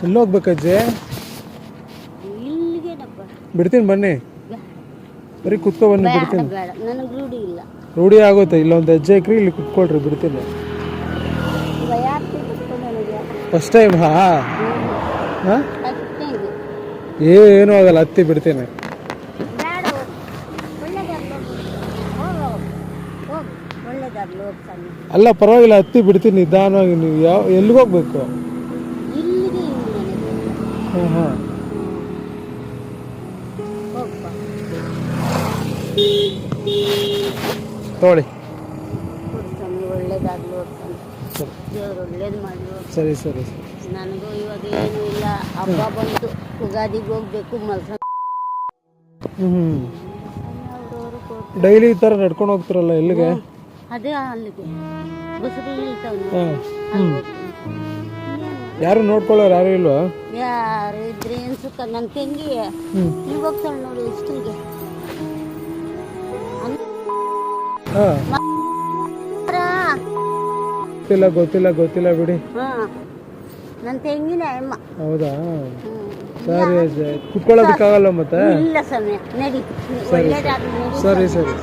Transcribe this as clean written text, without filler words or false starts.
ಎಲ್ಲಿ ಹೋಗ್ಬೇಕಜ್ಜಿ? ಇಲ್ಲಿಗೇನಪ್ಪ. ಬಿಡ್ತೀನಿ ಬನ್ನಿ, ಬರೀ ಕುತ್ಕೊ ಬನ್ನಿ, ಬೇಡ ಬಿಡ್ತೀನಿ. ಬೇಡ, ನನಗೆ ರೂಢಿ ಇಲ್ಲ. ರೂಢಿ ಆಗುತ್ತೆ. ಇಲ್ಲೊಂದು ಹೆಜ್ಜೆ ಹಾಕ್ರಿ, ಇಲ್ಲಿ ಕುತ್ಕೊಳ್ರಿ, ಬಿಡ್ತೀನಿ. ಈಗ ಯಾರು ತಿಳ್ಕೊಂಡು ನನಗೆ ಫಸ್ಟ್ ಟೈಮ್? ಹಾಂ, ಅಷ್ಟೇ ಇದು. ಏನೂ ಆಗಲ್ಲ, ಹತ್ತಿ ಬಿಡ್ತೀನಿ. ಬೇಡ, ಒಳ್ಳೆದಾಗ್ಲಿ ಹೋಗು, ಹೋಗು, ಒಳ್ಳೆದಾಗ್ಲಿ ಹೋಗ್ತಾನೆ. ಅಲ್ಲ ಪರವಾಗಿಲ್ಲ, ಹತ್ತಿ ಬಿಡ್ತೀನಿ ನಿಧಾನವಾಗಿ. ನೀವು ಎಲ್ಲಿಗೆ ಹೋಗ್ಬೇಕು? ಇಲ್ಲಿಗೆ ಇಲ್ಲಿ ನನಗೆ. ಹಾಂ ಹಾಂ, ಹೋಗಪ್ಪ. ತಗೊಳ್ಳಿ. ಕೊಡ್ತಾನೆ, ಒಳ್ಳೇದಾಗ್ಲಿ ಹೋಗ್ತಾನೆ. ದೇವ್ರು ಒಳ್ಳೇದು ಮಾಡಿ ಹೋಗ್ತಾನೆ. ಸರಿ ಸರಿ ಸರಿ. ನನಗೂ ಇವಾಗ ಏನೂ ಇಲ್ಲ. ಹಬ್ಬ ಬಂತು, ಯುಗಾದಿಗೆ ಹೋಗ್ಬೇಕು. ಡೈಲಿ ಈ ಥರ ನಡ್ಕೊಂಡು ಹೋಗ್ತಿರಲ್ಲ, ಎಲ್ಲಿಗೆ? ಅದೇ ಅಲ್ಲಿಗೆ ಬಸ್ಗಳು ನಿಲ್ತಾವೆ. ಹಾಂ, ಯಾರು ನೋಡ್ಕೊಳ್ಳೋರು ಯಾರು ಇಲ್ವಾ? ಯಾರು ಇದ್ರೆ ಏನು ಸುಖ. ನನ್ನ ತಂಗಿ ನೀವು ಹೋಗ್ತಾಳೆ ನೋಡಿ ಇಷ್ಟಿಗೆ. ಹಾಂ, ಗೊತ್ತಿಲ್ಲ ಗೊತ್ತಿಲ್ಲ ಬಿಡಿ. ಹಾಂ, ನನ್ನ ತಂಗಿನೇ ಅಮ್ಮ. ಹೌದಾ? ಸರಿ, ಕುತ್ಕೊಳ್ಳೋದಕ್ಕಾಗಲ್ಲ ಮತ್ತೆ? ಇಲ್ಲ ಸಮಯ ನಡಿ. ಸರಿ ಒಳ್ಳೇದಾಗ್ಲಿ ನಡಿ. ಸರಿ ಸರಿ.